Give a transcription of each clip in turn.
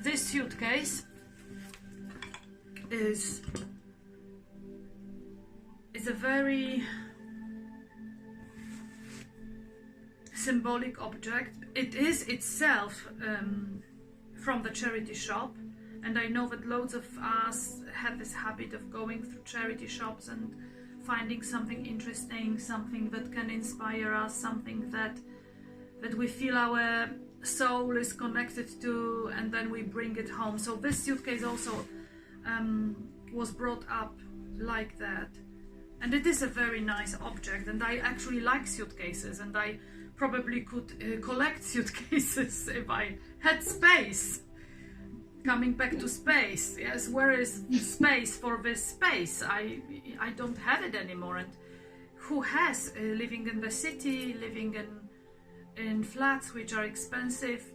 this suitcase is a very symbolic object. It is itself from the charity shop, and I know that loads of us have this habit of going through charity shops and finding something interesting, something that can inspire us, something that we feel our soul is connected to, and then we bring it home. So this suitcase also was brought up like that, and it is a very nice object, and I actually like suitcases, and I probably could collect suitcases if I had space. Coming back to space, yes, where is space for this space? I don't have it anymore, and who has? Living in the city, living in flats which are expensive,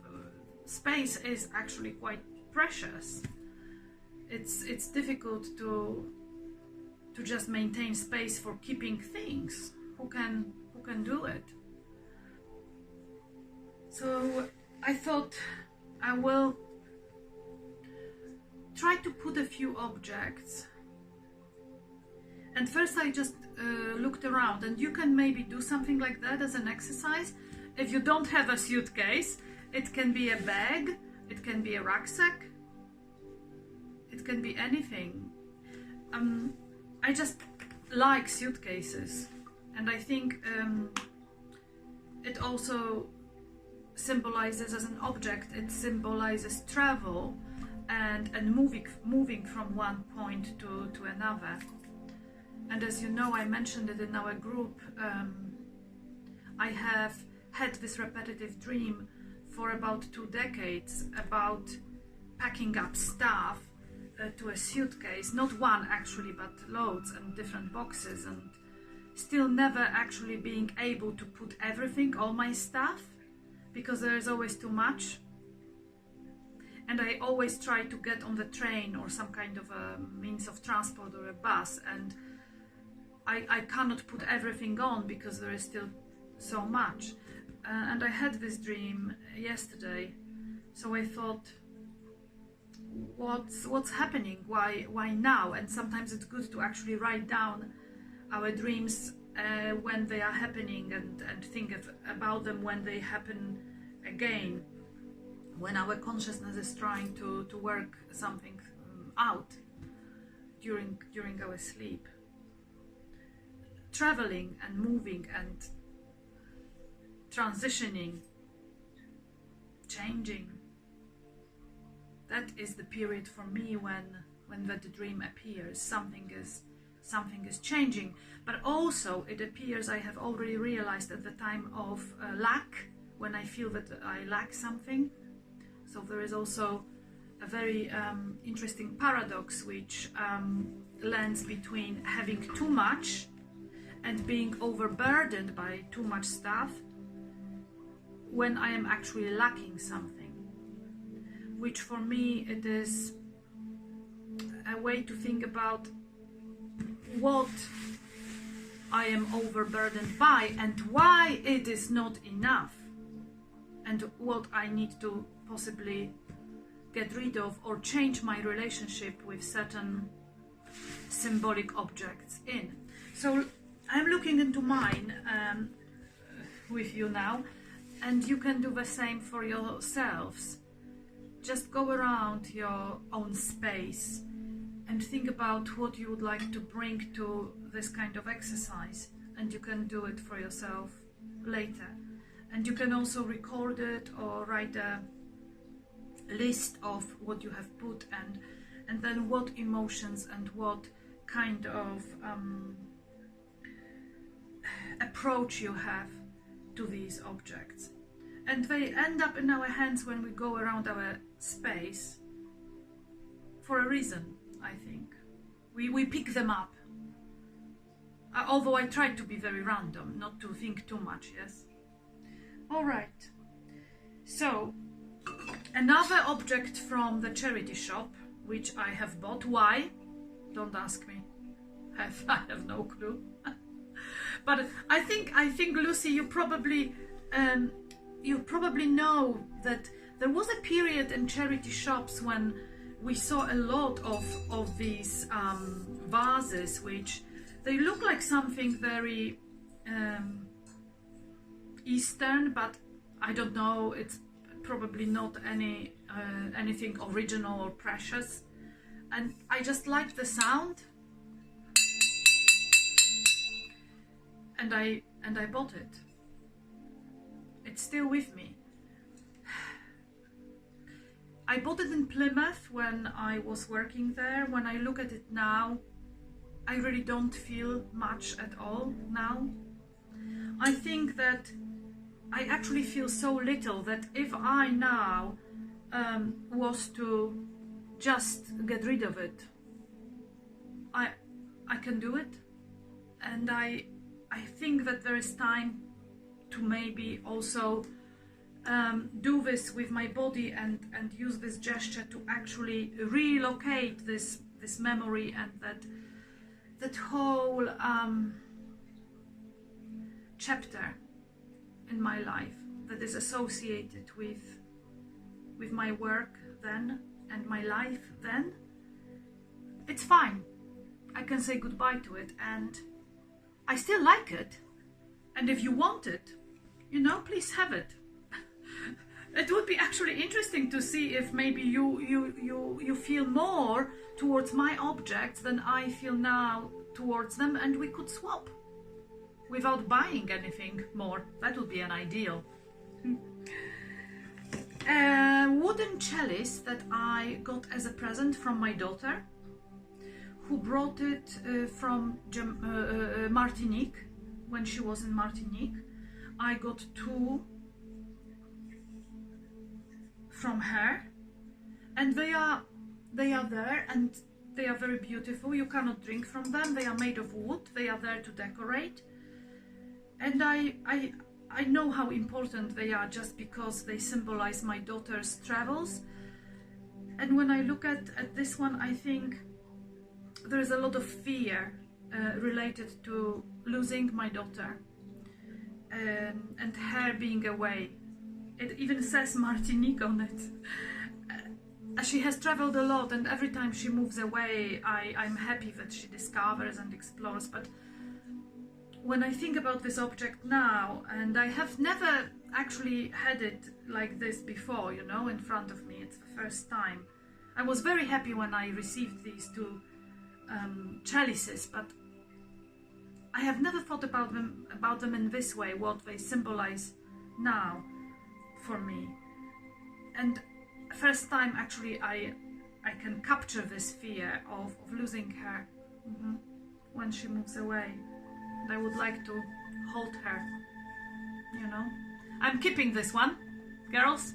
space is actually quite precious. It's difficult to just maintain space for keeping things. Who can do it? So I thought I will try to put a few objects, and first I just looked around, and you can maybe do something like that as an exercise. If you don't have a suitcase, it can be a bag, it can be a rucksack, it can be anything. I just like suitcases, and I think it also symbolizes, as an object, it symbolizes travel and moving from one point to another. And as you know, I mentioned it in our group, I have had this repetitive dream for about 2 decades about packing up stuff to a suitcase, not one actually, but loads and different boxes, and still never actually being able to put everything, all my stuff, because there is always too much. And I always try to get on the train or some kind of a means of transport or a bus, and I cannot put everything on because there is still so much. And I had this dream yesterday, so I thought, what's happening? Why now? And sometimes it's good to actually write down our dreams when they are happening, and think about them when they happen again, when our consciousness is trying to work something out during our sleep. Traveling and moving and transitioning, changing. That is the period for me when that dream appears. Something is changing, but also it appears, I have already realized, at the time of lack, when I feel that I lack something. So there is also a very interesting paradox which lands between having too much and being overburdened by too much stuff when I am actually lacking something, which for me it is a way to think about what I am overburdened by and why it is not enough, and what I need to possibly get rid of or change my relationship with certain symbolic objects in. So I'm looking into mine with you now, and you can do the same for yourselves. Just go around your own space and think about what you would like to bring to this kind of exercise, and you can do it for yourself later. And you can also record it or write a list of what you have put, and then what emotions and what kind of approach you have to these objects. And they end up in our hands when we go around our space for a reason, I think. We pick them up. Although I try to be very random, not to think too much, yes? Alright. So, another object from the charity shop, which I have bought. Why? Don't ask me. I have no clue. But I think Lucy, you probably know that There was a period in charity shops when we saw a lot of these vases, which they look like something very Eastern, but I don't know, it's probably not anything original or precious. And I just liked the sound, and I bought it. It's still with me. I bought it in Plymouth when I was working there. When I look at it now, I really don't feel much at all now. I think that I actually feel so little that if I now was to just get rid of it, I can do it. And I think that there is time to maybe also do this with my body and use this gesture to actually relocate this memory and that whole chapter in my life that is associated with my work then and my life then. It's fine. I can say goodbye to it, and I still like it. And if you want it, you know, please have it. It would be actually interesting to see if maybe you feel more towards my objects than I feel now towards them, and we could swap without buying anything more. That would be an ideal. A wooden chalice that I got as a present from my daughter, who brought it from Martinique, when she was in Martinique. I got 2 from her, and they are there, and they are very beautiful. You cannot drink from them. They are made of wood. They are there to decorate, and I know how important they are just because they symbolize my daughter's travels. And when I look at this one, I think there is a lot of fear related to losing my daughter and her being away. It even says Martinique on it. She has traveled a lot, and every time she moves away, I'm happy that she discovers and explores. But when I think about this object now, and I have never actually had it like this before, you know, in front of me, it's the first time. I was very happy when I received these 2 chalices, but I have never thought about them in this way, what they symbolize now for me. And first time actually I can capture this fear of losing her when she moves away. And I would like to hold her, you know. I'm keeping this one, girls.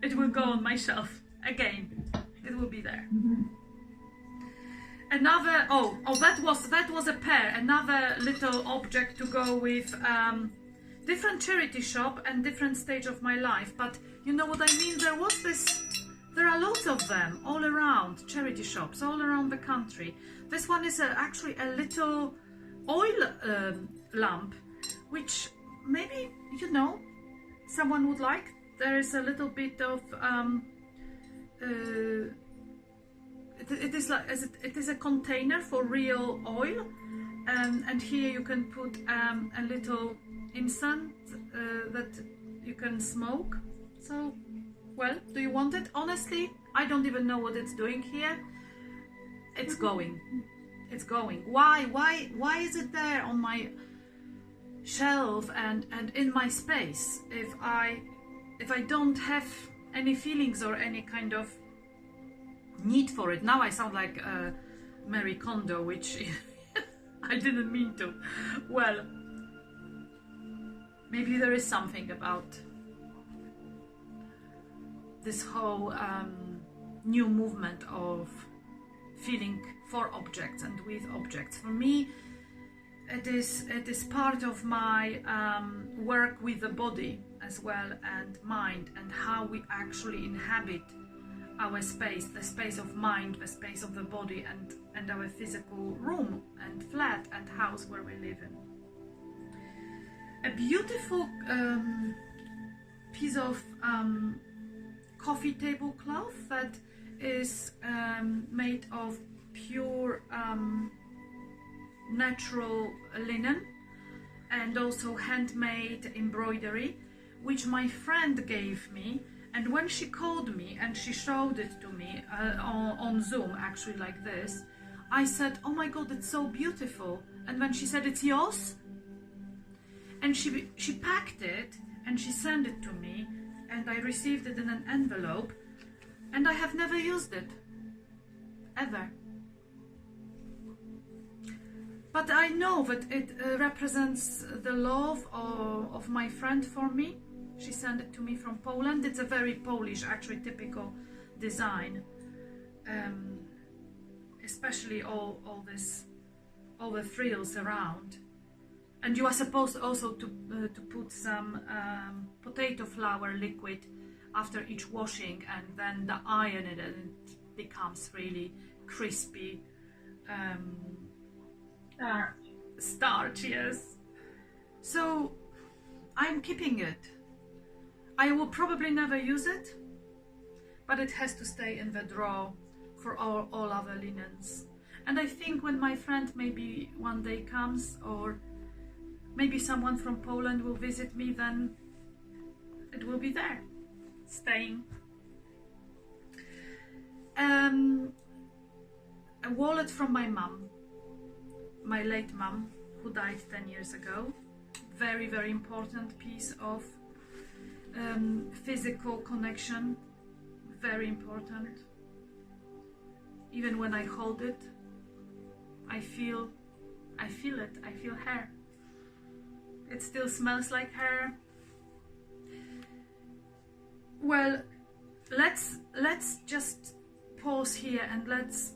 It will go on my shelf again. It will be there. Another, that was a pair. Another little object to go with different charity shop and different stage of my life. But you know what I mean? There are lots of them all around, charity shops all around the country. This one is actually a little oil lamp, which maybe, you know, someone would like. There is a little bit of it is a container for real oil, and here you can put a little incense that you can smoke. So, well, do you want it? Honestly, I don't even know what it's doing here. It's going. It's going. Why is it there on my shelf and in my space if I don't have any feelings or any kind of need for it? Now I sound like Marie Kondo, which I didn't mean to. Well, maybe there is something about this whole new movement of feeling for objects and with objects. For me, it is part of my work with the body as well, and mind, and how we actually inhabit our space, the space of mind, the space of the body, and our physical room and flat and house where we live in. A beautiful piece of coffee tablecloth that is made of pure natural linen, and also handmade embroidery, which my friend gave me. And when she called me and she showed it to me on Zoom, actually like this, I said, oh my God, it's so beautiful. And when she said, it's yours? And she packed it and she sent it to me, and I received it in an envelope, and I have never used it, ever. But I know that it represents the love of my friend for me. She sent it to me from Poland. It's a very Polish, actually typical design. Especially all the frills around. And you are supposed also to put some potato flour liquid after each washing, and then iron it, and it becomes really crispy. Starch, yes. So I'm keeping it. I will probably never use it, but it has to stay in the drawer for all other linens. And I think when my friend maybe one day comes, or maybe someone from Poland will visit me, then it will be there, staying. A wallet from my mum, my late mum, who died 10 years ago. Very, very important piece of physical connection, very important. Even when I hold it, I feel it, I feel her. It still smells like her. Well, let's just pause here and let's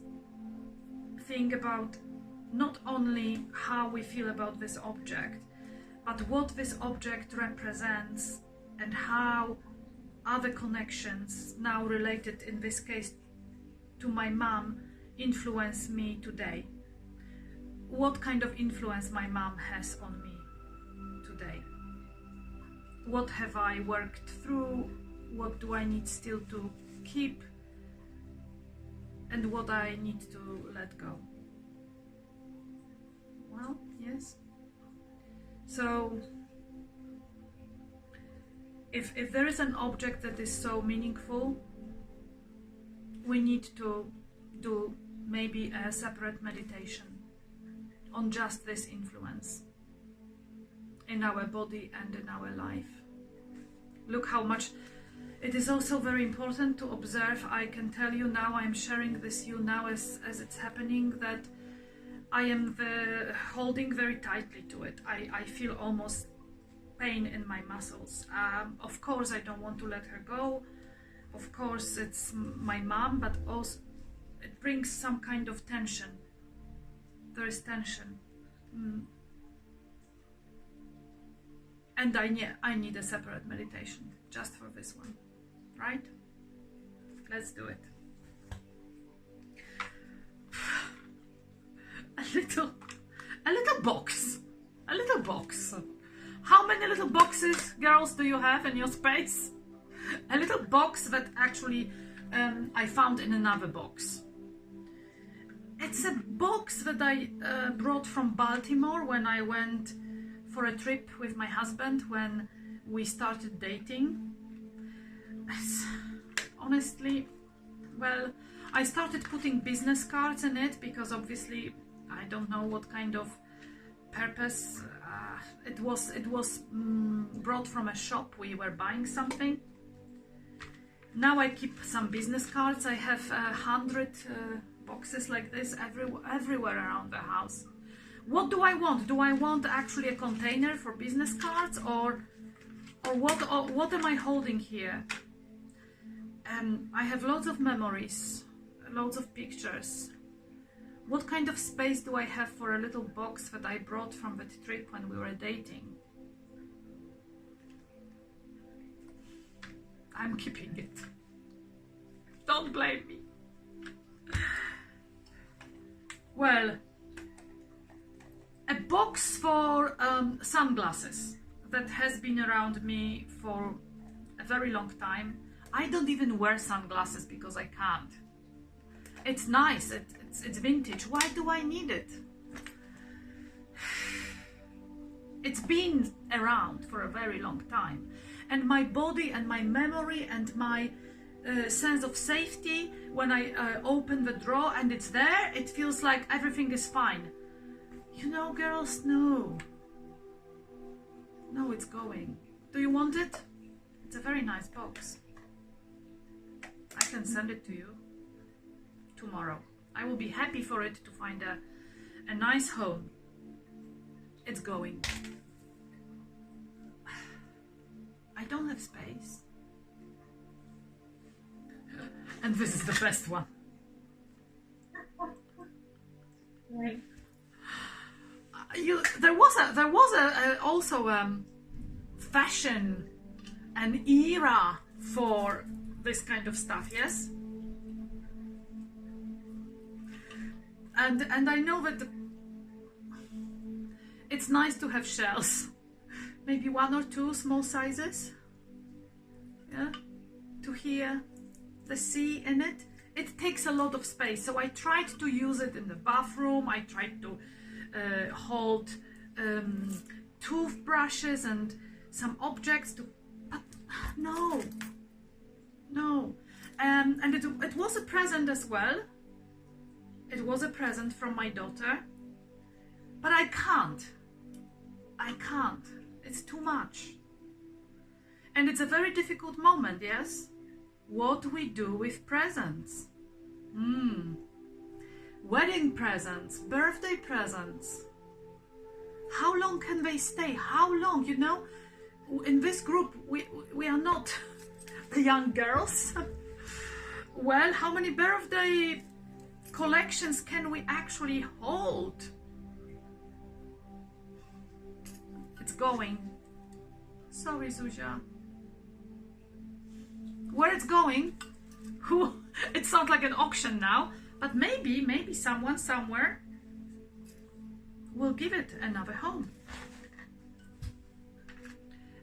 think about not only how we feel about this object, but what this object represents, and how other connections, now related in this case to my mom, influence me today. What kind of influence my mom has on me today? What have I worked through? What do I need still to keep? And what I need to let go? Well, yes. So, if there is an object that is so meaningful, we need to do maybe a separate meditation on just this influence in our body and in our life. Look how much it is also very important to observe. I can tell you now, I'm sharing this you now as it's happening, that I am holding very tightly to it. I feel almost pain in my muscles. Of course I don't want to let her go. Of course it's my mom, but also it brings some kind of tension. There is tension. And I need a separate meditation just for this one, right? Let's do it. A little box. A little box. How many little boxes, girls, do you have in your space? A little box that actually I found in another box. It's a box that I brought from Baltimore when I went for a trip with my husband when we started dating. Honestly, well, I started putting business cards in it because obviously I don't know what kind of purpose it was brought from a shop. We were buying something. Now I keep some business cards. I have 100 boxes like this everywhere around the house. What do I want? Do I want actually a container for business cards, or what am I holding here? I have lots of memories, lots of pictures. What kind of space do I have for a little box that I brought from that trip when we were dating? I'm keeping it. Don't blame me. Well, a box for sunglasses that has been around me for a very long time. I don't even wear sunglasses because I can't. It's nice, it's vintage. Why do I need it? It's been around for a very long time. And my body and my memory and my sense of safety, when I open the drawer and it's there, it feels like everything is fine. You know, girls, no. No, it's going. Do you want it? It's a very nice box. I can send it to you tomorrow. I will be happy for it to find a nice home. It's going. I don't have space. And this is the best one. Right. There was also fashion, an era for this kind of stuff, yes. And I know that it's nice to have shells, maybe 1 or 2 small sizes, yeah, to hear the sea in it. It takes a lot of space, so I tried to use it in the bathroom. I tried to hold toothbrushes and some objects to, but no, and it was a present as well. It was a present from my daughter, but I can't. It's too much. And it's a very difficult moment, yes? What we do with presents. Wedding presents, birthday presents. How long can they stay? How long, you know? In this group, we are not the young girls. Well, how many birthday collections can we actually hold? It's going. Sorry, Zuzia. Where it's going? It sounds like an auction now, but maybe someone somewhere will give it another home.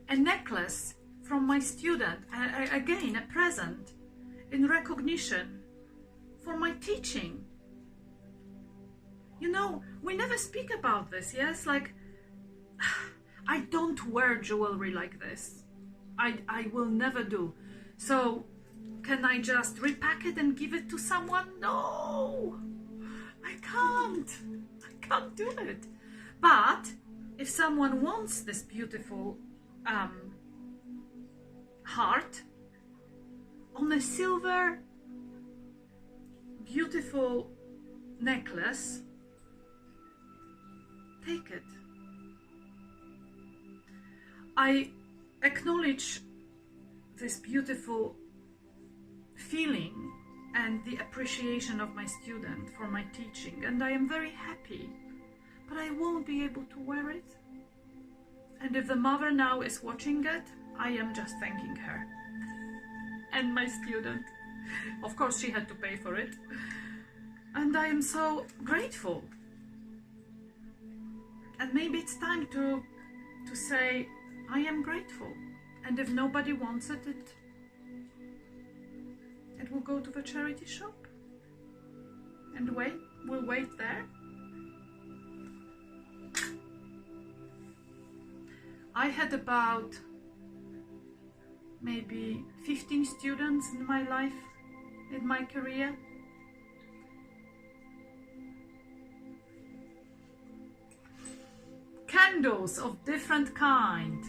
A necklace from my student, again a present in recognition for my teaching. You know, we never speak about this, yes? Like, I don't wear jewelry like this. I will never do. So, can I just repack it and give it to someone? No! I can't do it. But, if someone wants this beautiful heart on a silver beautiful necklace, take it. I acknowledge this beautiful feeling and the appreciation of my student for my teaching, and I am very happy, but I won't be able to wear it. And if the mother now is watching it, I am just thanking her and my student. Of course, she had to pay for it, and I am so grateful. And maybe it's time to say I am grateful, and if nobody wants it, it will go to the charity shop and we'll wait there. I had about maybe 15 students in my life, in my career. Candles of different kind.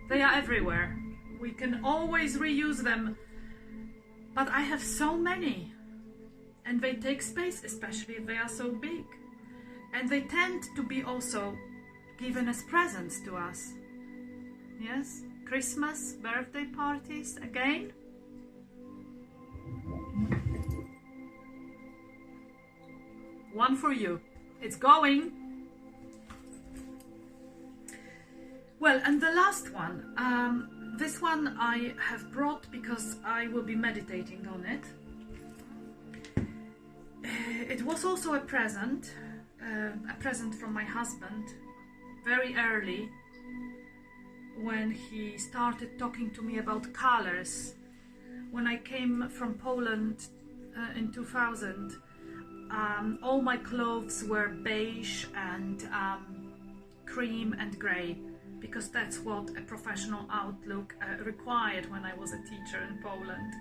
They are everywhere. We can always reuse them. But I have so many. And they take space, especially if they are so big. And they tend to be also given as presents to us. Yes? Christmas, birthday parties, again. One for you. It's going. Well, and the last one. This one I have brought because I will be meditating on it. It was also a present from my husband, very early, when he started talking to me about colors when I came from Poland in 2000, all my clothes were beige and cream and grey, because that's what a professional outlook required when I was a teacher in Poland.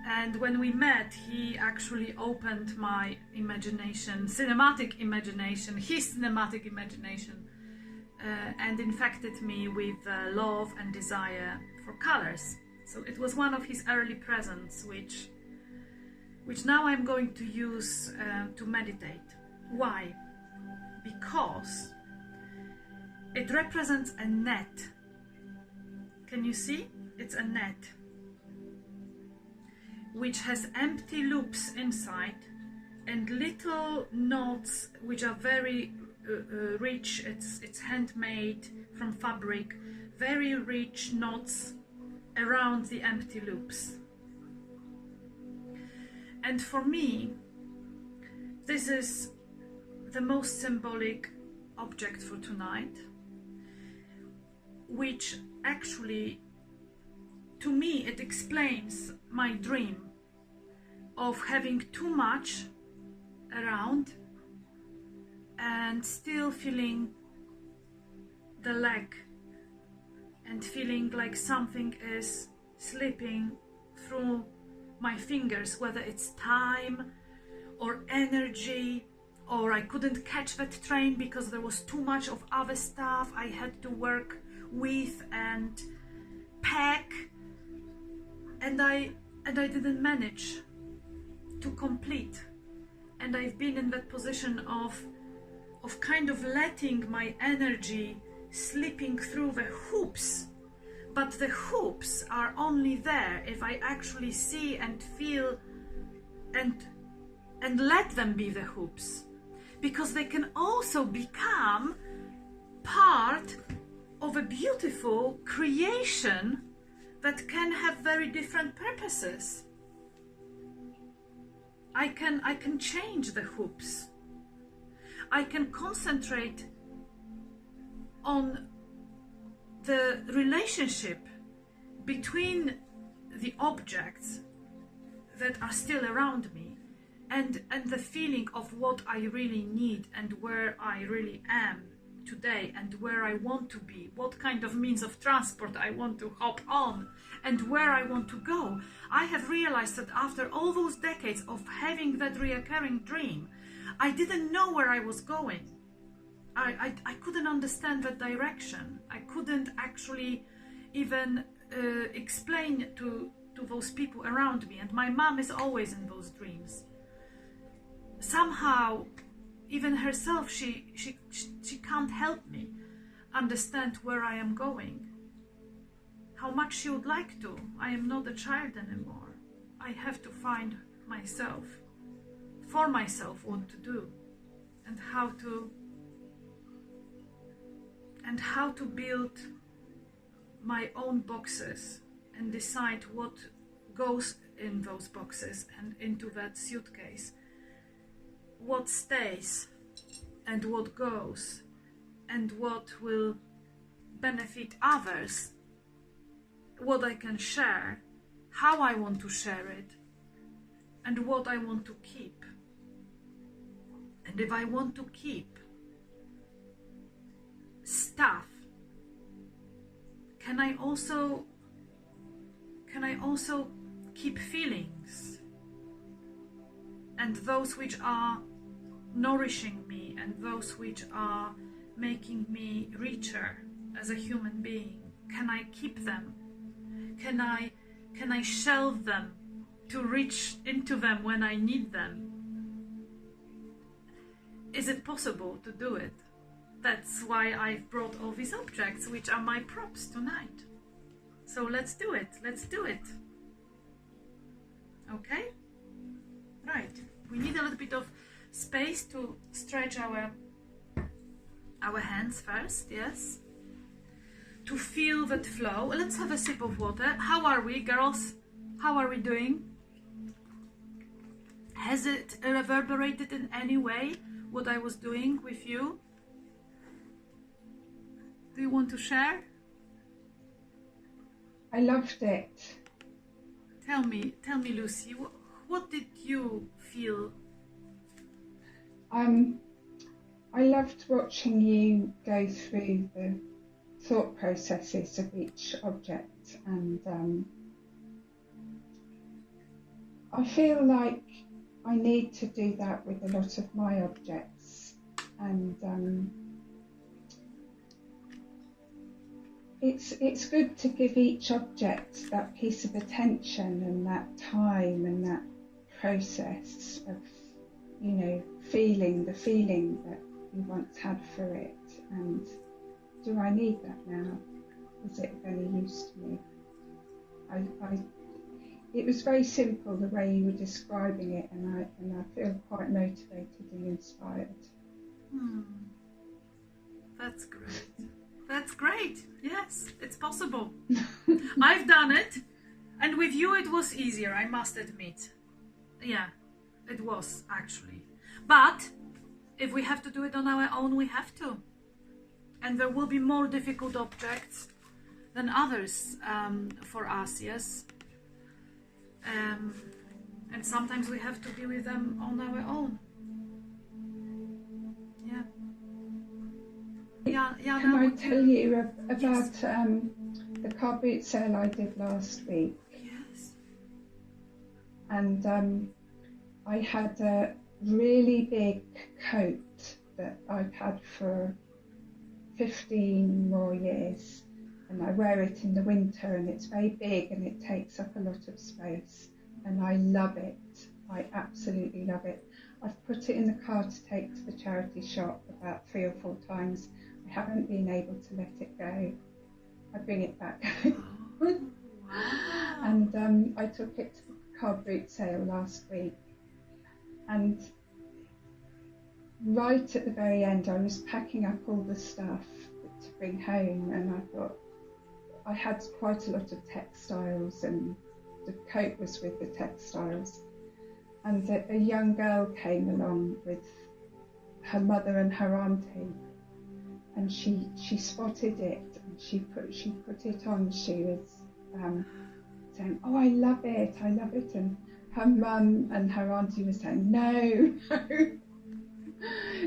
And when we met, he actually opened my imagination, his cinematic imagination, and infected me with love and desire for colors. So it was one of his early presents, which now I'm going to use to meditate. Why? Because it represents a net. Can you see? It's a net which has empty loops inside and little knots which are very rich. It's handmade from fabric, very rich knots around the empty loops. And for me, this is the most symbolic object for tonight, which actually, to me, it explains my dream of having too much around and still feeling the lack and feeling like something is slipping through my fingers, whether it's time or energy, or I couldn't catch that train because there was too much of other stuff I had to work with and pack, and I didn't manage to complete. And I've been in that position of kind of letting my energy slipping through the hoops. But the hoops are only there if I actually see and feel and let them be the hoops, because they can also become part of a beautiful creation that can have very different purposes. I can change the hoops. I can concentrate on the relationship between the objects that are still around me and the feeling of what I really need and where I really am today and where I want to be, what kind of means of transport I want to hop on and where I want to go. I have realized that after all those decades of having that reoccurring dream, I didn't know where I was going. I couldn't understand the direction. I couldn't actually even explain to those people around me. And my mom is always in those dreams. Somehow, even herself, she can't help me understand where I am going. How much she would like to. I am not a child anymore. I have to find myself, for myself, what to do and how to build my own boxes and decide what goes in those boxes and into that suitcase, what stays and what goes and what will benefit others, what I can share, how I want to share it, and what I want to keep. And if I want to keep stuff, can I also keep feelings, and those which are nourishing me and those which are making me richer as a human being? Can I keep them? Can I shelve them to reach into them when I need them? Is it possible to do it? That's why I've brought all these objects, which are my props tonight. So let's do it. Let's do it. Okay? Right. We need a little bit of space to stretch our hands first, yes? To feel that flow. Let's have a sip of water. How are we, girls? How are we doing? Has it reverberated in any way what I was doing with you? Do you want to share? I loved it. Tell me, Lucy, what did you feel? I loved watching you go through the thought processes of each object, and I feel like I need to do that with a lot of my objects, and it's good to give each object that piece of attention and that time and that process of, you know, feeling the feeling that you once had for it. And do I need that now? Is it of any use to me? It was very simple the way you were describing it, and I feel quite motivated and inspired. That's great. That's great. Yes, it's possible. I've done it, and with you it was easier, I must admit. Yeah, it was actually. But if we have to do it on our own, we have to. And there will be more difficult objects than others for us, yes? And sometimes we have to be with them on our own. Yeah. Yeah. Can I tell you about the car boot sale I did last week? Yes. And I had a really big coat that I've had for 15 more years, and I wear it in the winter, and it's very big and it takes up a lot of space, and I love it. I absolutely love it. I've put it in the car to take to the charity shop about 3 or 4 times. I haven't been able to let it go. I bring it back. And I took it to the car boot sale last week, and right at the very end I was packing up all the stuff to bring home, and I thought, I had quite a lot of textiles, and the coat was with the textiles, and a young girl came along with her mother and her auntie, and she spotted it, and she put it on. She was saying, "Oh, I love it," and her mum and her auntie was saying, "No,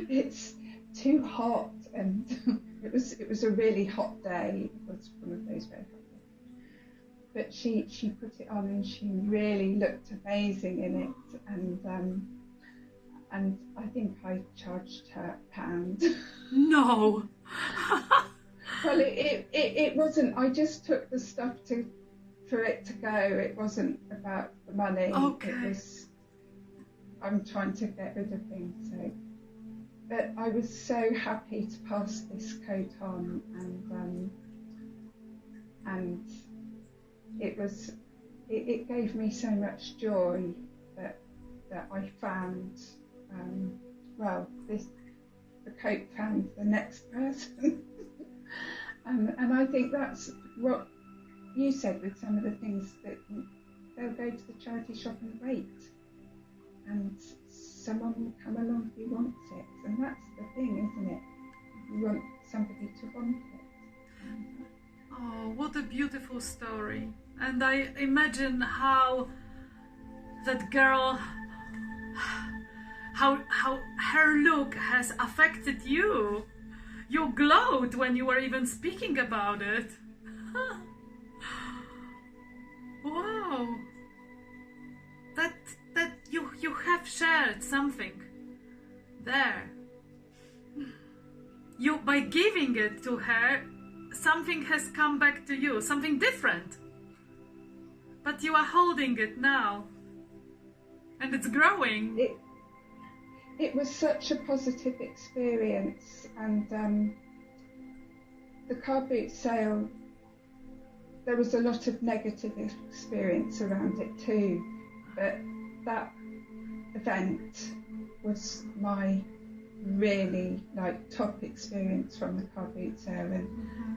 it's too hot," and it was a really hot day. It was one of those very hot days. But she put it on, and she really looked amazing in it, and I think I charged her £1. No. Well, it wasn't. I just took the stuff for it to go. It wasn't about the money. Okay. It was, I'm trying to get rid of things. So, but I was so happy to pass this coat on, and it gave me so much joy that I found. The coat found the next person. And I think that's what you said with some of the things, that they'll go to the charity shop and wait, and someone will come along who wants it, and that's the thing, isn't it? You want somebody to want it. Oh, what a beautiful story. And I imagine how that girl, how her look has affected you. You glowed when you were even speaking about it. Wow. That you have shared something there. You, by giving it to her, something has come back to you, something different. But you are holding it now, and it's growing. It was such a positive experience, and the car boot sale, there was a lot of negative experience around it too, but that event was my really top experience from the car boot sale,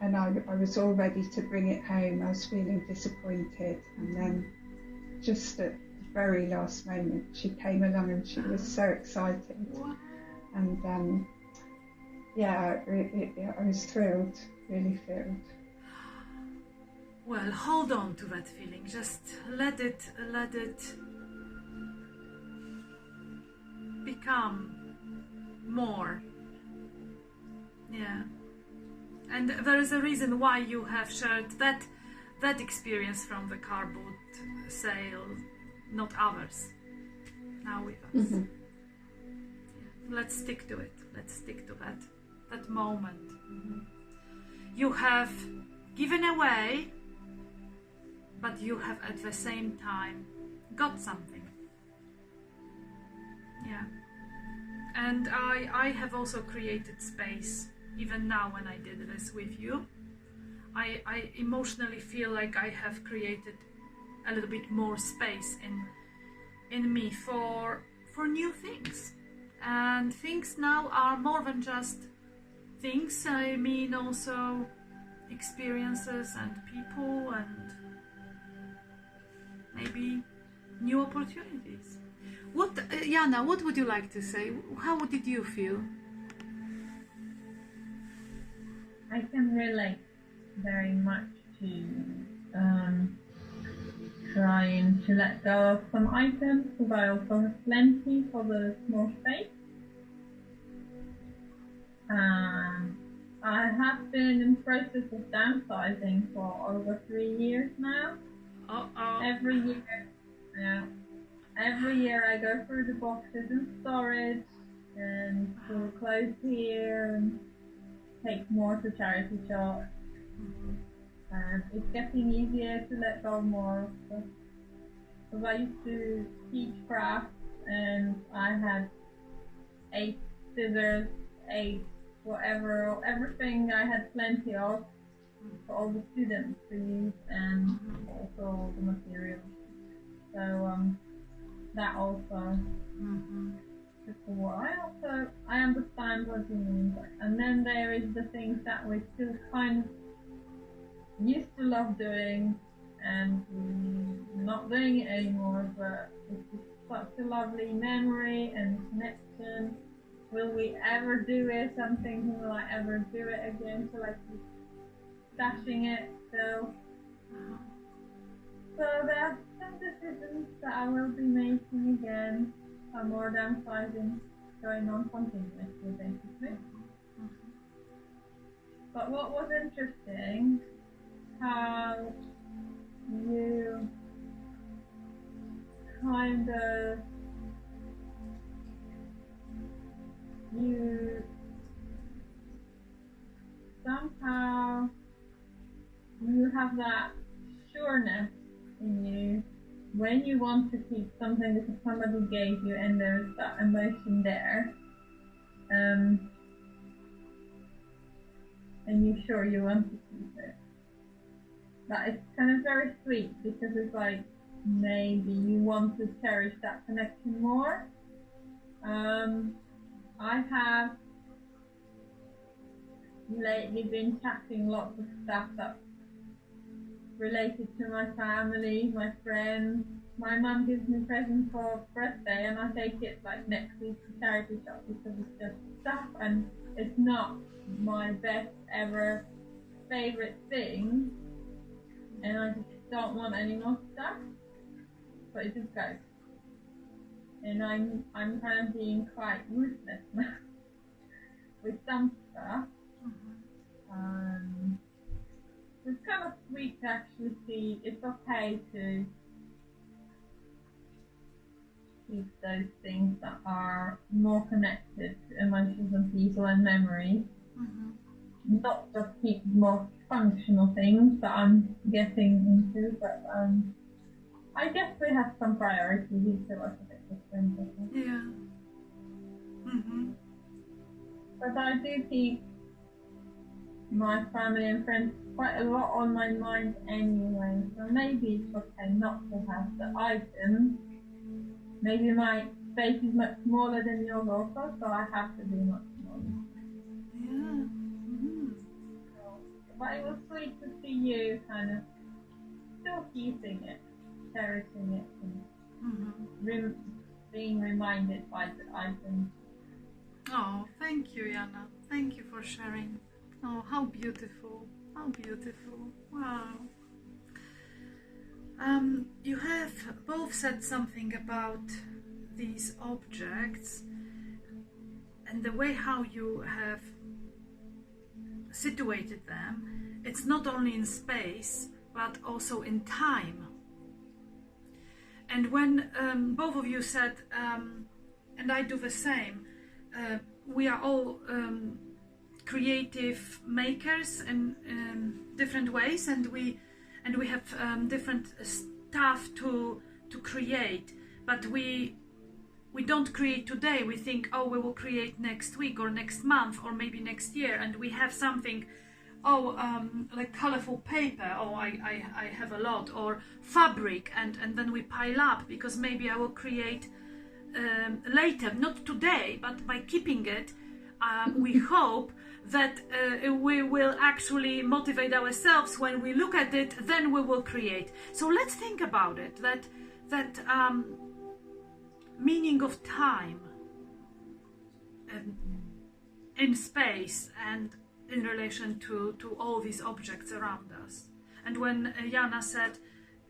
and I was all ready to bring it home. I was feeling disappointed, and then just at the very last moment she came along, and she was so excited. And I was thrilled, really thrilled. well, hold on to that feeling. Just let it become more. Yeah. And there is a reason why you have shared that experience from the car boot sale, not others. Now with us. Mm-hmm. Yeah. Let's stick to it. Let's stick to that moment. Mm-hmm. You have given away, but you have at the same time got something. Yeah. And I have also created space, even now when I did this with you. I emotionally feel like I have created a little bit more space in me for new things. And things now are more than just things. I mean also experiences and people and maybe new opportunities. What, Jana, what would you like to say? How did you feel? I can relate very much to trying to let go of some items, because I also have plenty for the small space. I have been in process of downsizing for over 3 years now. Uh-oh. Every year I go through the boxes in storage and pull clothes here and take more to charity shop. And it's getting easier to let go more of stuff. Because I used to teach crafts and I had 8 scissors, 8 whatever, everything I had plenty of for all the students to use, and also all the materials. So that also took a while. So I understand what you mean. And then there is the things that we still kind of used to love doing, and we're not doing it anymore, but it's just such a lovely memory and connection. Will we ever do it? I'm thinking, will I ever do it again? So like stashing it still. So there are some decisions that I will be making again. Some more downsizing going on continuously, basically. But what was interesting, how you kind of somehow you have that sureness in you when you want to keep something that somebody gave you, and there's that emotion there, and you're sure you want to keep it. That is kind of very sweet, because it's like maybe you want to cherish that connection more. I have lately been chatting lots of stuff up related to my family, my friends. My mum gives me presents for birthday, and I take it like next week to charity shop, because it's just stuff and it's not my best ever favourite thing, and I just don't want any more stuff, but it just goes. And I'm kind of being quite ruthless now with some stuff. It's kind of sweet to actually see it's okay to keep those things that are more connected to emotions and people and memories. Not just keep more functional things that I'm getting into, but I guess we have some priorities each of us a bit different, I think. Yeah. But I do keep my family and friends quite a lot on my mind anyway, so maybe it's okay not to have the items. Maybe my space is much smaller than yours also, so I have to be much smaller. Yeah. But it was sweet to see you kind of still keeping it, cherishing it, and being reminded by the items. Oh, thank you, Jana. Thank you for sharing. Oh, how beautiful. How beautiful. Wow. You have both said something about these objects and the way how you have situated them. It's not only in space but also in time. And when both of you said, and I do the same, we are all creative makers in different ways, and we have different stuff to create, but we don't create today. We think, oh, we will create next week or next month or maybe next year, and we have something, like colorful paper, I have a lot, or fabric, and then we pile up because maybe I will create later, not today, but by keeping it, we hope that we will actually motivate ourselves. When we look at it, then we will create. So let's think about it, that meaning of time in space and in relation to all these objects around us. And when Jana said,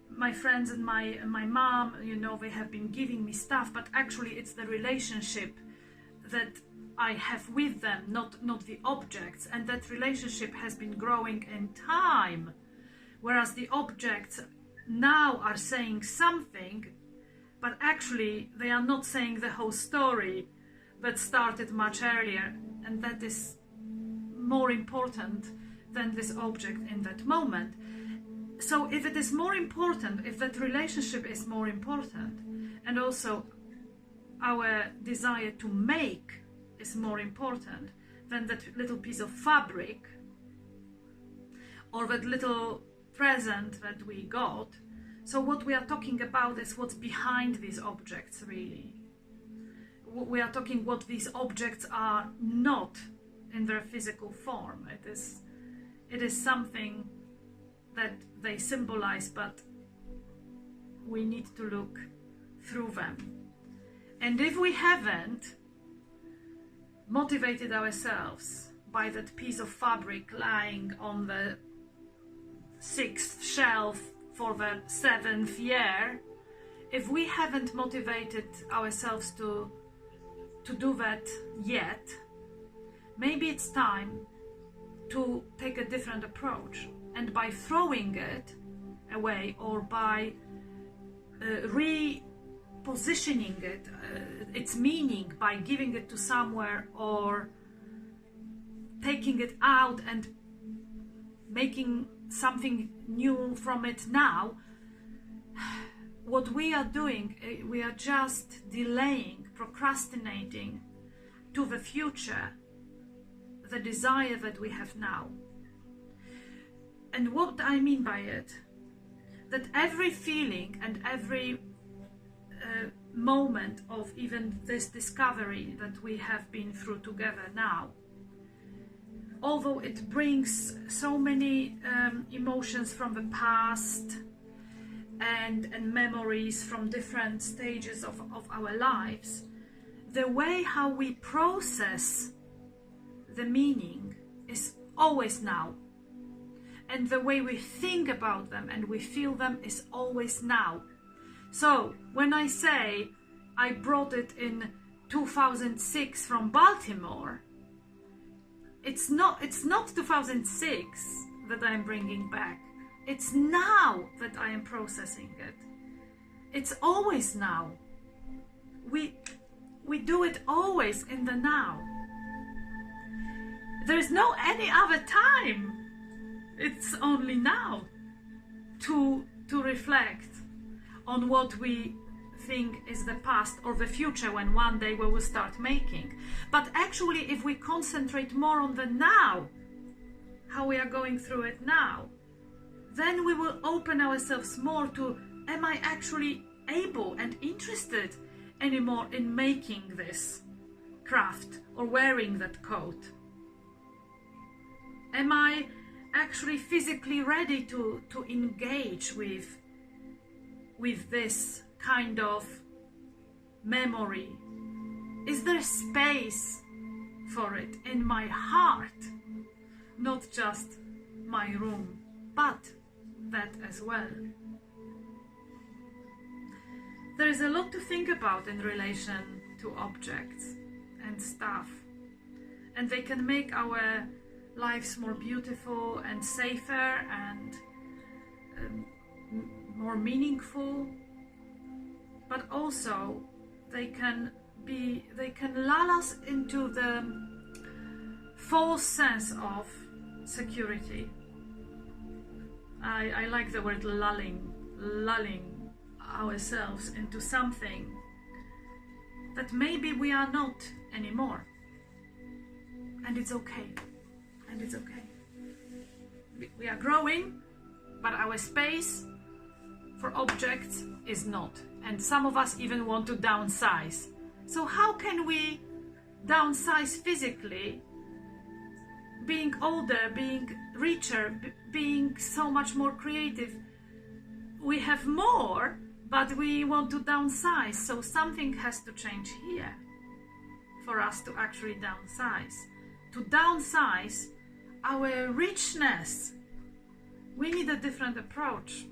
my friends and my mom, they have been giving me stuff, but actually it's the relationship that I have with them, not the objects, and that relationship has been growing in time, whereas the objects now are saying something, but actually they are not saying the whole story that started much earlier, and that is more important than this object in that moment. So if it is more important, if that relationship is more important, and also our desire to make is more important than that little piece of fabric or that little present that we got, so what we are talking about is what's behind these objects, really. We are talking what these objects are not in their physical form. It is something that they symbolize, but we need to look through them. And if we haven't motivated ourselves by that piece of fabric lying on the 6th shelf for the 7th year, if we haven't motivated ourselves to do that yet, maybe it's time to take a different approach. And by throwing it away, or by repositioning it, its meaning, by giving it to somewhere, or taking it out and making something new from it now, what we are doing, we are just delaying, procrastinating to the future the desire that we have now. And what I mean by it, that every feeling and every moment of even this discovery that we have been through together now, although it brings so many emotions from the past and memories from different stages of our lives, the way how we process the meaning is always now. And the way we think about them and we feel them is always now. So when I say I brought it in 2006 from Baltimore, it's not 2006 that I'm bringing back. It's now that I am processing it. It's always now. We do it always in the now. There's no any other time. It's only now to reflect on what we think is the past or the future, when one day we will start making. But actually, if we concentrate more on the now, how we are going through it now, then we will open ourselves more to, am I actually able and interested anymore in making this craft or wearing that coat? Am I actually physically ready to engage with this kind of memory? Is there space for it in my heart? Not just my room, but that as well. There is a lot to think about in relation to objects and stuff, and they can make our lives more beautiful and safer and more meaningful, but also they can lull us into the false sense of security. I like the word lulling ourselves into something that maybe we are not anymore. And it's okay. And it's okay. We are growing, but our space for objects is not. And some of us even want to downsize. So how can we downsize physically, being older, being richer, being so much more creative? We have more, but we want to downsize. So something has to change here for us to actually downsize. To downsize our richness, we need a different approach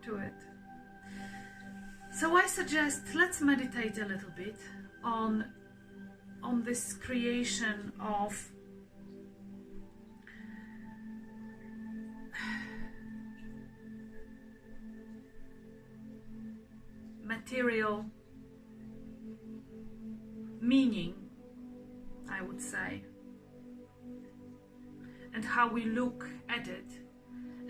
to it. So I suggest let's meditate a little bit on this creation of material meaning, I would say, and how we look at it.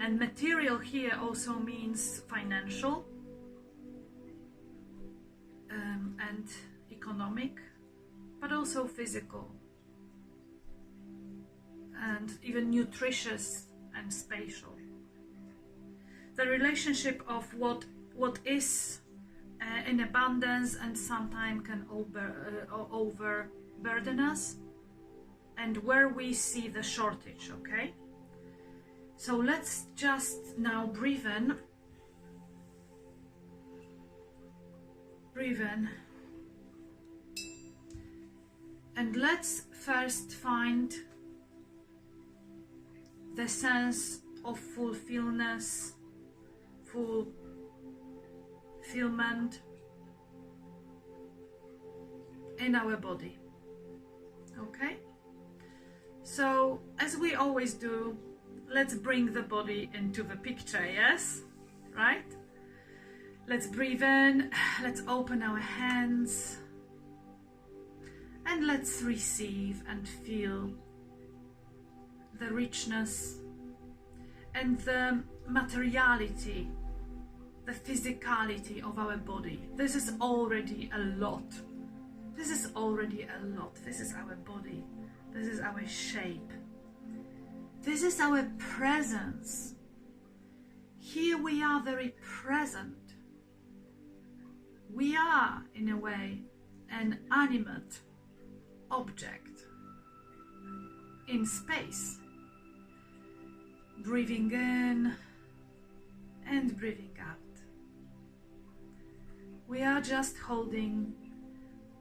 And material here also means financial and economic, but also physical and even nutritious and spatial. The relationship of what is in abundance and sometimes can overburden us, and where we see the shortage, okay? So let's just now breathe in. Breathe in. And let's first find the sense of fulfillment in our body. Okay? So, as we always do, let's bring the body into the picture, yes? Right? Let's breathe in, let's open our hands, and let's receive and feel the richness and the materiality, the physicality of our body. This is already a lot. This is already a lot. This is our body. This is our shape. This is our presence. Here we are very present. We are, in a way, an animate object in space. Breathing in and breathing out. We are just holding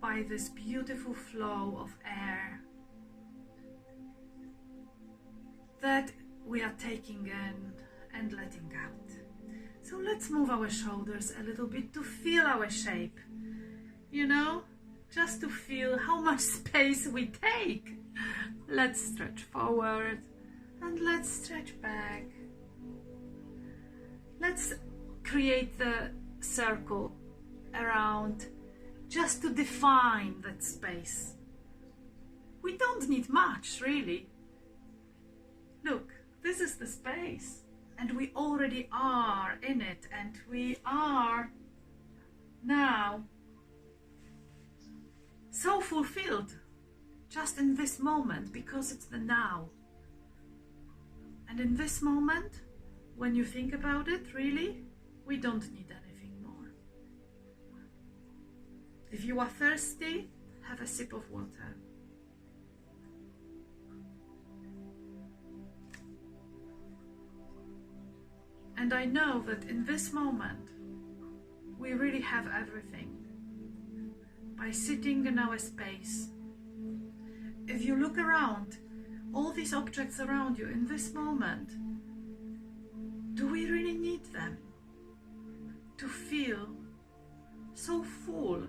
by this beautiful flow of air that we are taking in and letting out. So let's move our shoulders a little bit to feel our shape, you know, just to feel how much space we take. Let's stretch forward and let's stretch back. Let's create the circle around just to define that space. We don't need much, really. Look, this is the space, and we already are in it, and we are now so fulfilled just in this moment, because it's the now. And in this moment, when you think about it, really, we don't need anything more. If you are thirsty, have a sip of water. And I know that in this moment, we really have everything. By sitting in our space, if you look around, all these objects around you in this moment, do we really need them to feel so full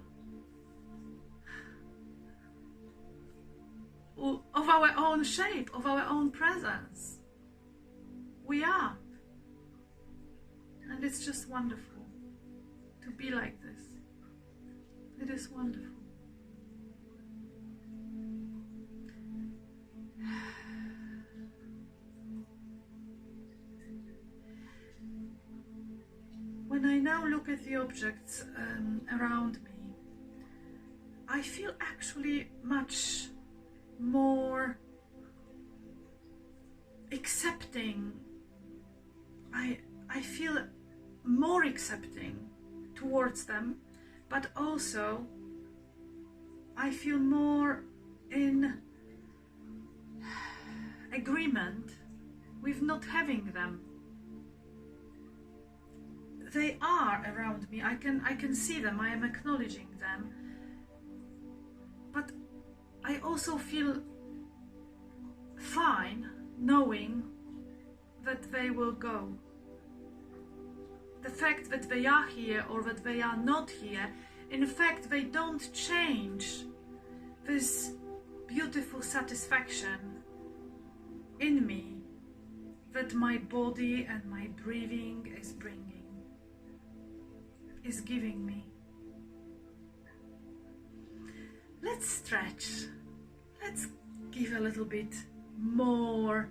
of our own shape, of our own presence. We are. And it's just wonderful to be like this. It is wonderful. When I now look at the objects around me, I feel actually much more accepting. I feel more accepting towards them, but also I feel more in agreement with not having them. They are around me. I can see them. I am acknowledging them. But I also feel fine knowing that they will go. The fact that they are here or that they are not here, in fact, they don't change this beautiful satisfaction in me that my body and my breathing is bringing, is giving me. Let's stretch. Let's give a little bit more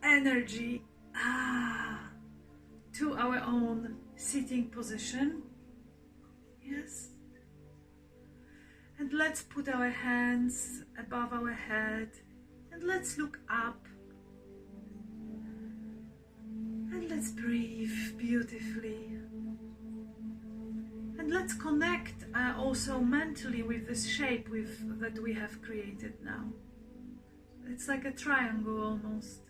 energy to our own sitting position. Yes. And let's put our hands above our head and let's look up. And let's breathe beautifully. And let's connect also mentally with this shape that we have created now. It's like a triangle almost.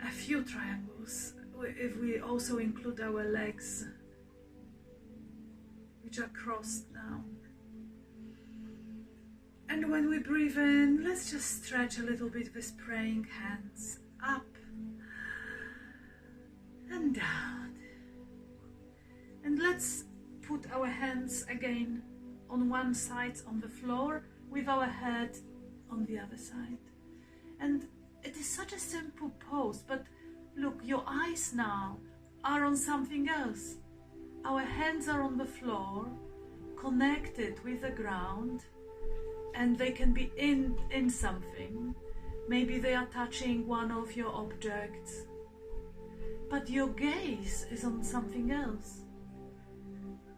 A few triangles, if we also include our legs, which are crossed now. And when we breathe in, let's just stretch a little bit with praying hands up and down. And let's put our hands again on one side on the floor with our head on the other side. And it is such a simple pose, but look, your eyes now are on something else. Our hands are on the floor, connected with the ground, and they can be in something. Maybe they are touching one of your objects, but your gaze is on something else.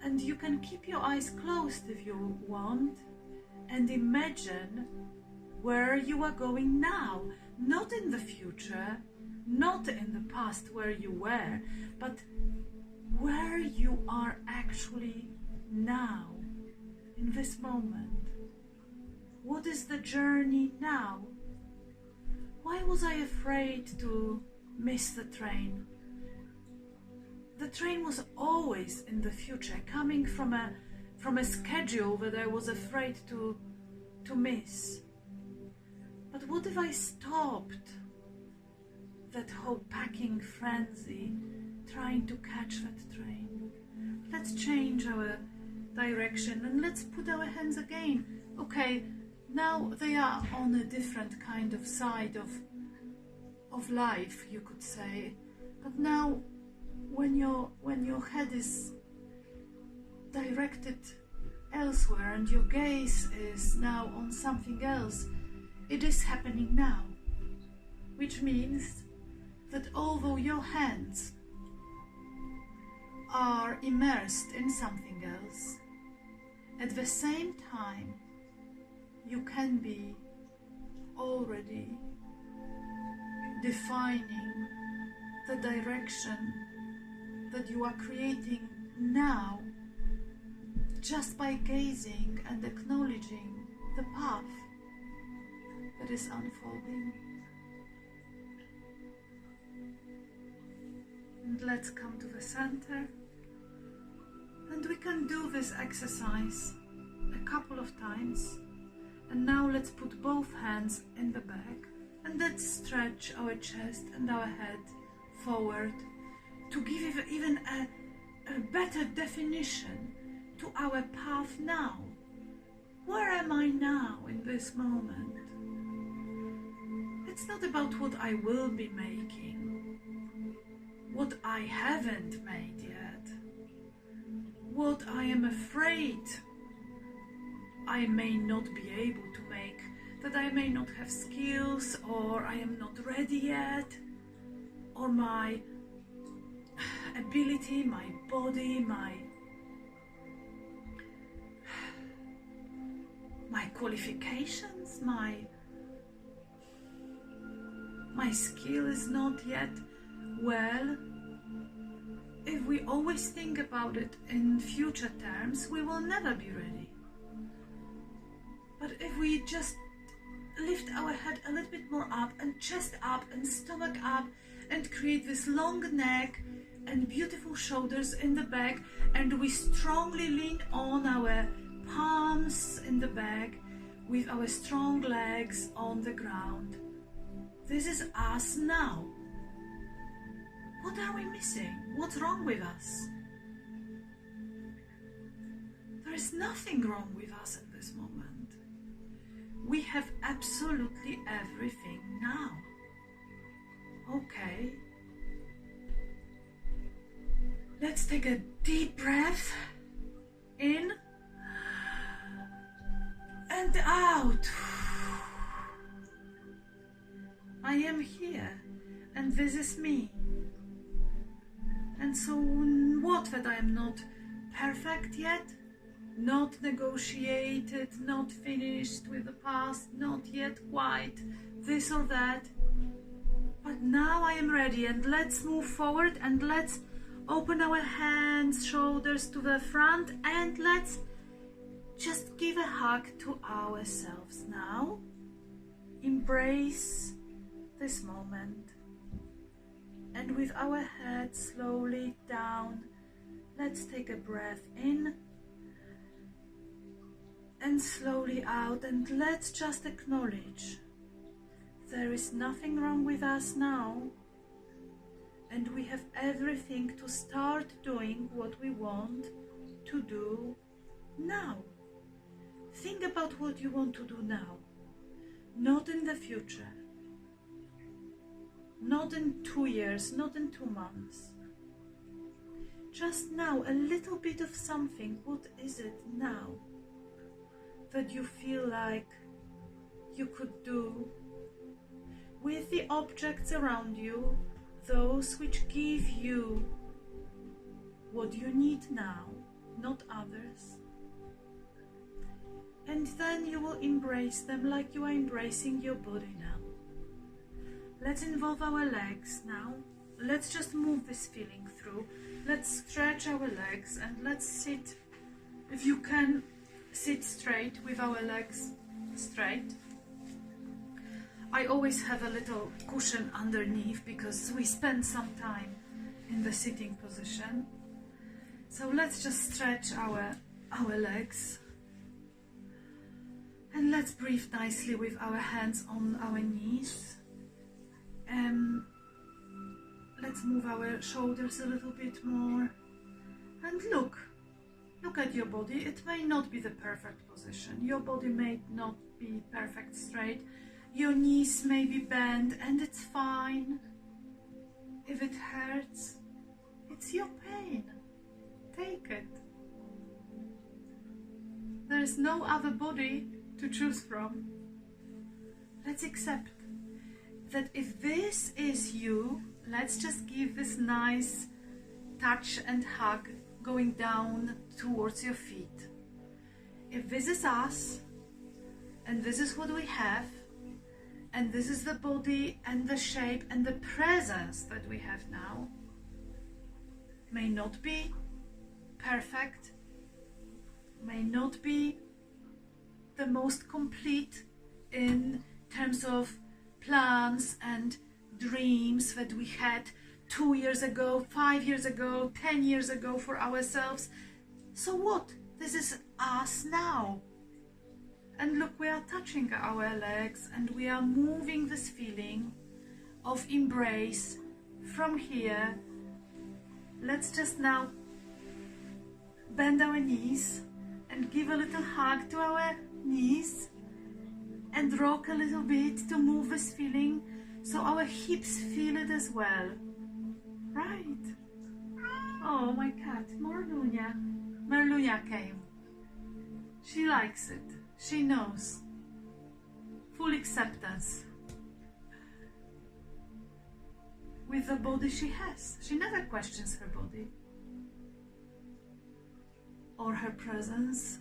And you can keep your eyes closed if you want and imagine where you are going now, not in the future, not in the past where you were, but where you are actually now, in this moment. What is the journey now? Why was I afraid to miss the train? The train was always in the future, coming from a schedule that I was afraid to miss. But what if I stopped that whole packing frenzy, trying to catch that train? Let's change our direction and let's put our hands again. Okay, now they are on a different kind of side of life, you could say. But now, when your head is directed elsewhere and your gaze is now on something else, it is happening now, which means that although your hands are immersed in something else, at the same time you can be already defining the direction that you are creating now, just by gazing and acknowledging the path that is unfolding. And let's come to the center, and we can do this exercise a couple of times. And now let's put both hands in the back and let's stretch our chest and our head forward to give even a better definition to our path now. Where am I now in this moment? It's not about what I will be making, what I haven't made yet, what I am afraid I may not be able to make, that I may not have skills, or I am not ready yet, or my ability, my body, my qualifications, my skill is not yet well. If we always think about it in future terms, we will never be ready. But if we just lift our head a little bit more up, and chest up, and stomach up, and create this long neck and beautiful shoulders in the back, and we strongly lean on our palms in the back with our strong legs on the ground. This is us now. What are we missing? What's wrong with us? There is nothing wrong with us in this moment. We have absolutely everything now. Okay. Let's take a deep breath in and out. I am here, and this is me. And so what, that I am not perfect yet? Not negotiated, not finished with the past, not yet quite this or that. But now I am ready, and let's move forward, and let's open our hands, shoulders to the front, and let's just give a hug to ourselves now. Embrace this moment. And with our head slowly down, let's take a breath in and slowly out, and let's just acknowledge there is nothing wrong with us now, and we have everything to start doing what we want to do now. Think about what you want to do now, not in the future, not in 2 years, not in 2 months. Just now, a little bit of something. What is it now that you feel like you could do with the objects around you, those which give you what you need now, not others? And then you will embrace them like you are embracing your body now. Let's involve our legs now. Let's just move this feeling through. Let's stretch our legs, and let's sit, if you can, sit straight with our legs straight. I always have a little cushion underneath because we spend some time in the sitting position. So let's just stretch our legs. And let's breathe nicely with our hands on our knees. Let's move our shoulders a little bit more. And look at your body. It may not be the perfect position. Your body may not be perfect straight. Your knees may be bent, and it's fine. If it hurts, it's your pain. Take it. There is no other body to choose from. Let's accept that if this is you, let's just give this nice touch and hug going down towards your feet. If this is us, and this is what we have, and this is the body and the shape and the presence that we have now, may not be perfect, may not be the most complete in terms of plans and dreams that we had 2 years ago, 5 years ago, 10 years ago for ourselves. So what? This is us now. And look, we are touching our legs, and we are moving this feeling of embrace from here. Let's just now bend our knees and give a little hug to our knees and rock a little bit to move this feeling so our hips feel it as well. Right. Oh, my cat, Merlunia. Merlunia came. She likes it. She knows. Full acceptance. With the body she has. She never questions her body. Or her presence.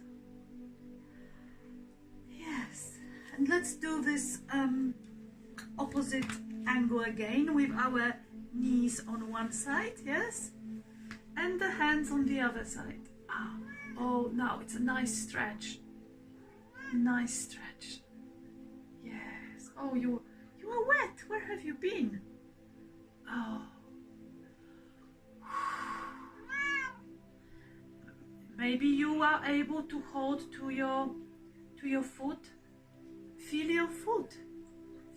Yes. And let's do this opposite angle again with our knees on one side, yes? And the hands on the other side. Oh, now it's a nice stretch. Nice stretch. Yes. Oh, you are wet. Where have you been? Oh. Maybe you are able to hold to your foot. Feel your foot.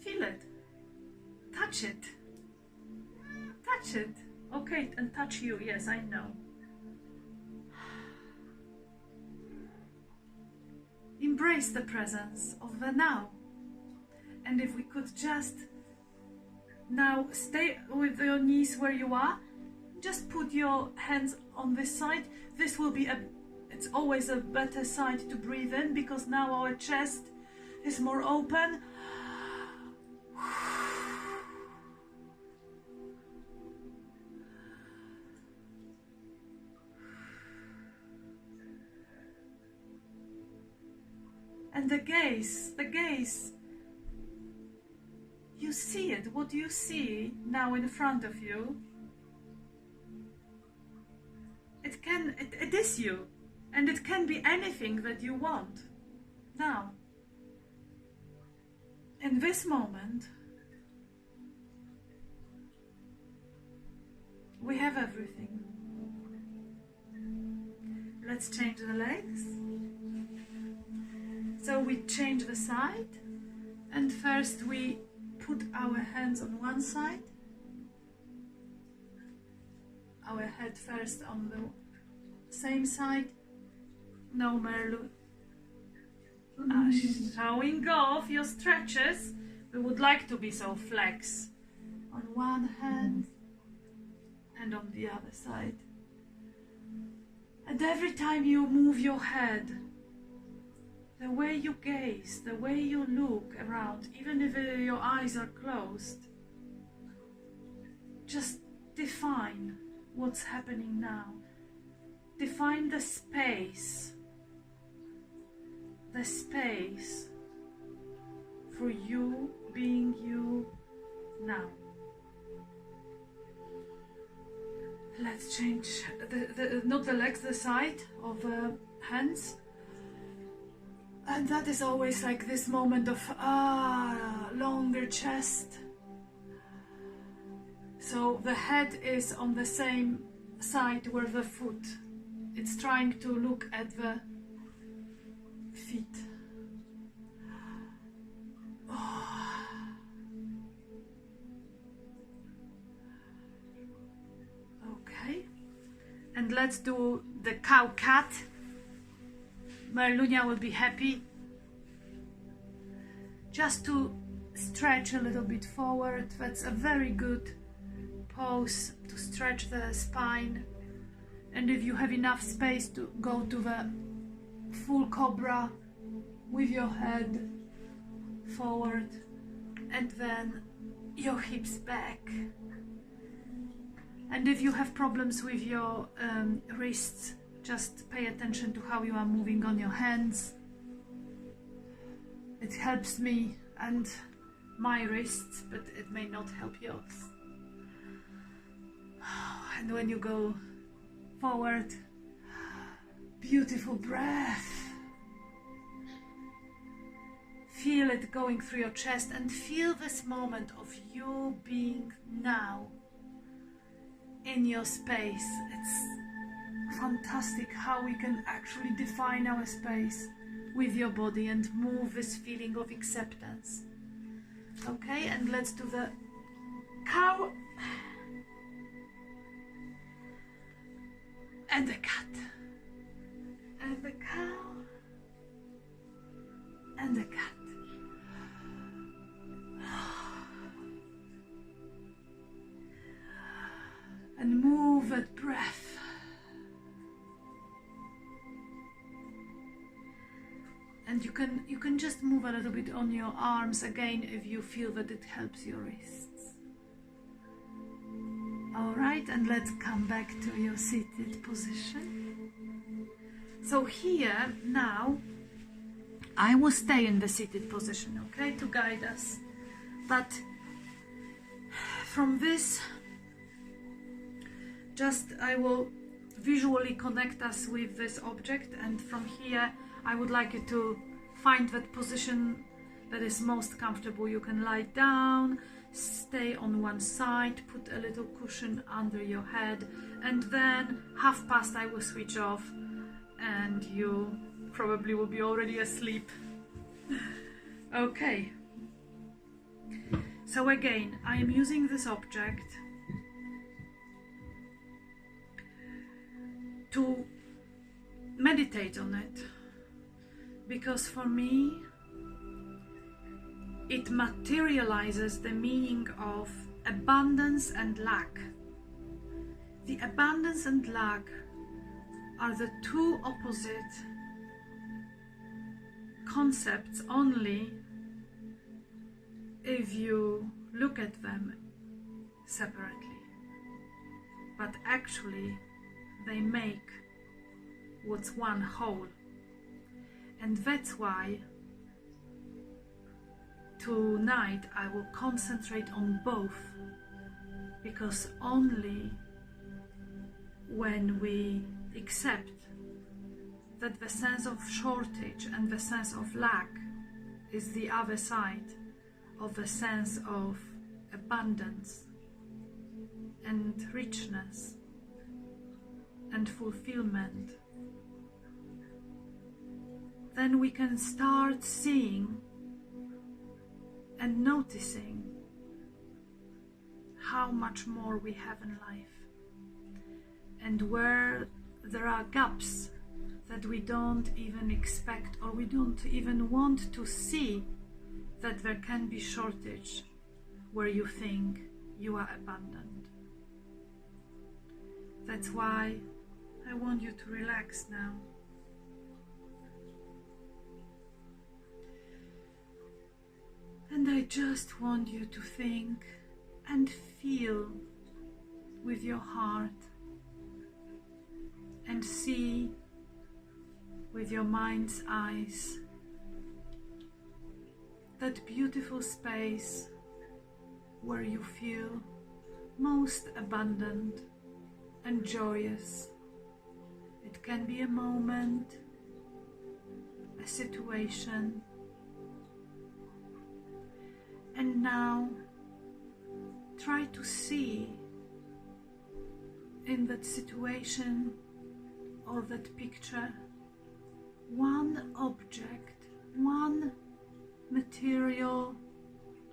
Feel it. Touch it. Touch it. Okay, and touch you. Yes, I know. Embrace the presence of the now. And if we could just now stay with your knees where you are, just put your hands on this side. This will be it's always a better side to breathe in because now our chest is more open. And the gaze, you see it. What do you see now in front of you? It is you, and it can be anything that you want. Now, in this moment, we have everything. Let's change the legs. So we change the side, and first we put our hands on one side, our head first on the same side. No, Merlu. Showing off your stretches. We would like to be so flex. On one hand and on the other side. And every time you move your head, the way you gaze, the way you look around, even if your eyes are closed, just define what's happening now. Define the space for you being you now. Let's change not the legs, the side of the hands. And that is always like this moment of longer chest. So the head is on the same side where the foot. It's trying to look at the feet. Oh. Okay. And let's do the cow cat. Merlunia will be happy. Just to stretch a little bit forward. That's a very good pose to stretch the spine. And if you have enough space to go to the full cobra with your head forward and then your hips back. And if you have problems with your wrists, just pay attention to how you are moving on your hands. It helps me and my wrists, but it may not help yours. And when you go forward, beautiful breath. Feel it going through your chest and feel this moment of you being now in your space. It's fantastic how we can actually define our space with your body and move this feeling of acceptance. Okay, and let's do the cow and the cat. like the cow and the cat. And move that breath. And you can just move a little bit on your arms again if you feel that it helps your wrists. All right, and let's come back to your seated position. So here now, I will stay in the seated position, okay, to guide us. But from this, I will visually connect us with this object, and from here I would like you to find that position that is most comfortable. You can lie down, stay on one side, put a little cushion under your head, and then 1:30 I will switch off and you probably will be already asleep. Okay. So again, I am using this object to meditate on it, because for me it materializes the meaning of abundance and lack. The abundance and lack are the two opposite concepts only if you look at them separately, but actually they make what's one whole. And that's why tonight I will concentrate on both, because only when we accept that the sense of shortage and the sense of lack is the other side of the sense of abundance and richness and fulfillment, then we can start seeing and noticing how much more we have in life, and where there are gaps that we don't even expect, or we don't even want to see that there can be shortage where you think you are abundant. That's why I want you to relax now. And I just want you to think and feel with your heart and see with your mind's eyes that beautiful space where you feel most abundant and joyous. It can be a moment, a situation. And now try to see in that situation or that picture one object, one material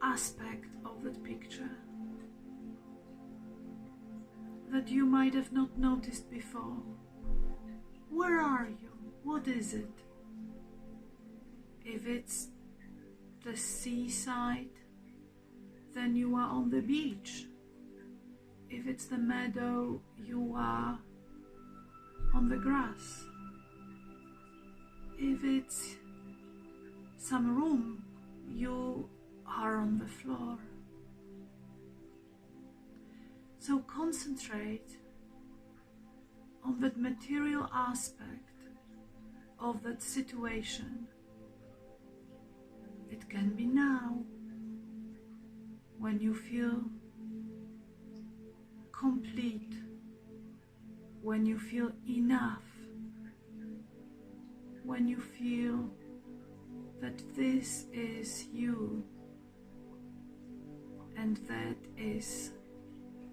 aspect of that picture that you might have not noticed before. Where are you? What is it? If it's the seaside, then you are on the beach. If it's the meadow, you are on the grass. If it's some room, you are on the floor. So concentrate on that material aspect of that situation. It can be now, when you feel complete, when you feel enough, when you feel that this is you and that is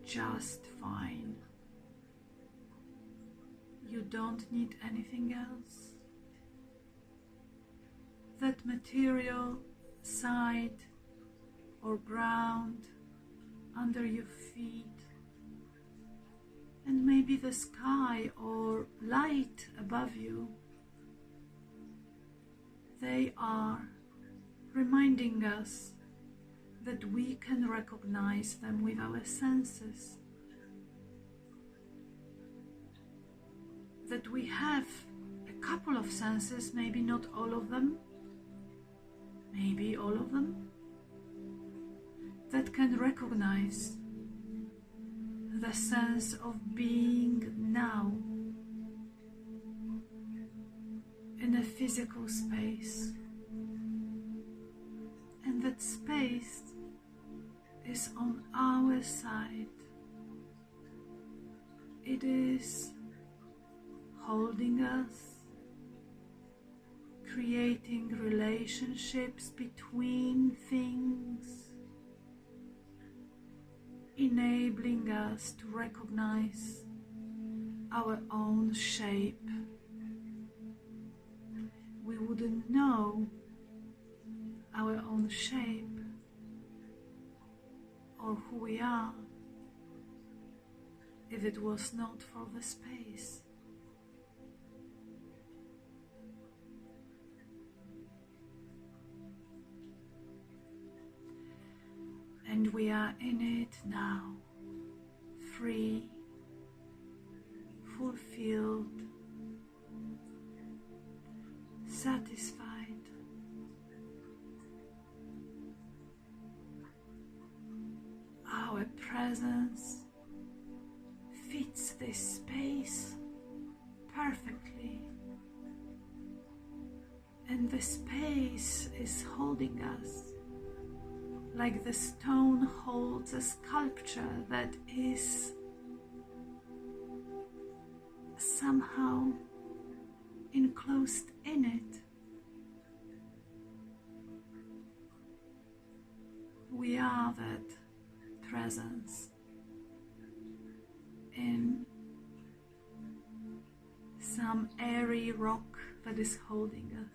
just fine. You don't need anything else. That material side or ground under your feet, and maybe the sky or light above you they are reminding us that we can recognize them with our senses, that we have a couple of senses, maybe not all of them, maybe all of them, that can recognize the sense of being now in a physical space. And that space is on our side. It is holding us, creating relationships between things, enabling us to recognize our own shape. We wouldn't know our own shape or who we are if it was not for the space. And we are in it now, free, fulfilled, satisfied. Our presence fits this space perfectly, and the space is holding us like the stone holds a sculpture that is somehow enclosed in it. We are that presence in some airy rock that is holding us.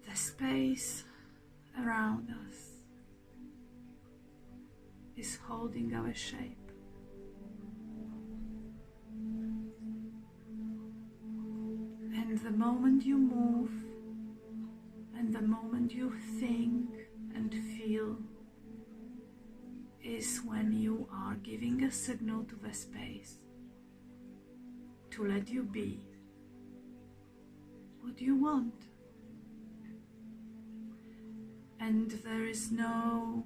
The space around us is holding our shape. And the moment you move, and the moment you think and feel, is when you are giving a signal to the space to let you be what you want. And there is no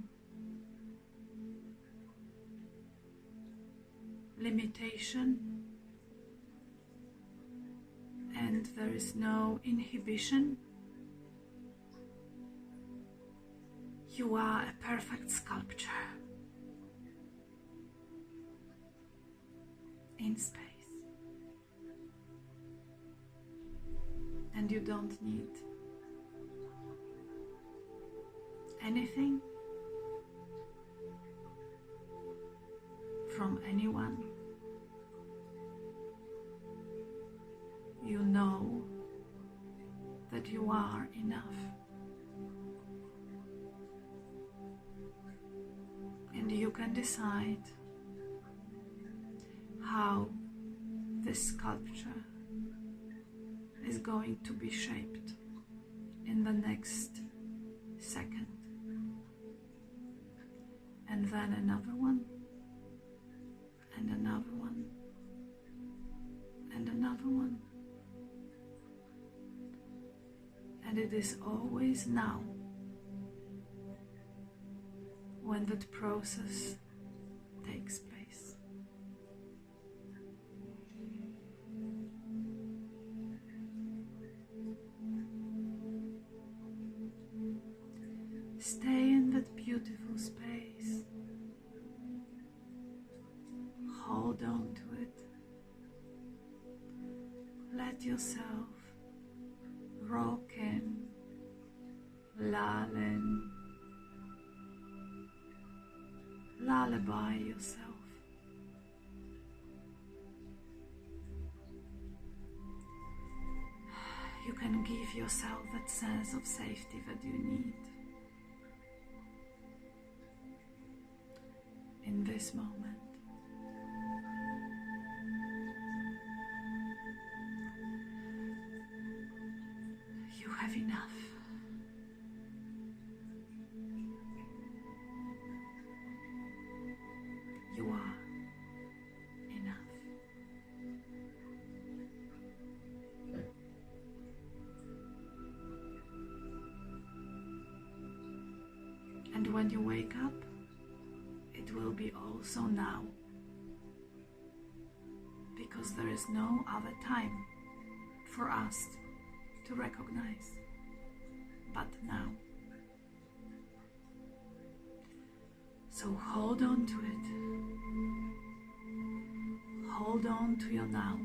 limitation, and there is no inhibition. You are a perfect sculpture in space, and you don't need anything from anyone. You know that you are enough, and you can decide how this sculpture is going to be shaped in the next second, and then another one, and another one, and another one. And it is always now when that process takes place. Stay in that beautiful space. Hold on to it. Let yourself rock in, lull in, lullaby yourself. You can give yourself that sense of safety that you need in this moment. You have enough. You are enough. And when you wake up, it will be also now, because there is no other time for us to recognize but now. So hold on to it. Hold on to your now,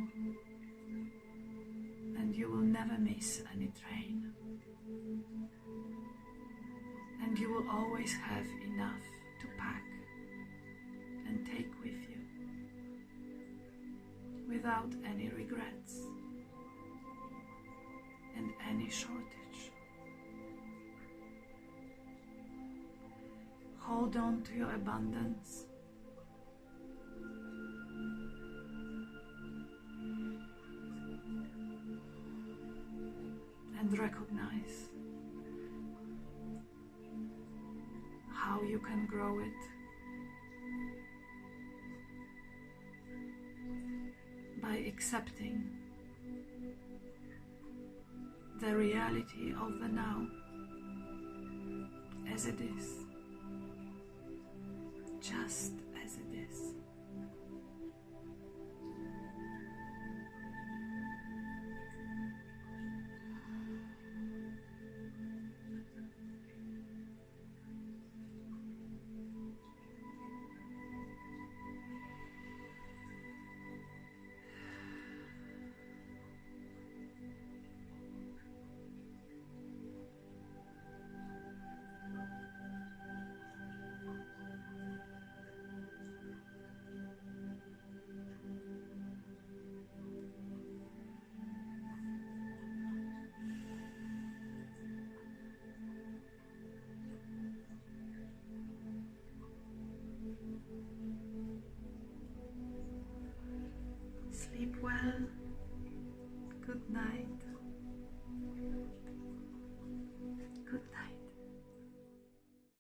and you will never miss any train. And you will always have enough to pack and take with you, without any regrets and any shortage. Hold on to your abundance. And recognize how you can grow it by accepting the reality of the now as it is, just as it is.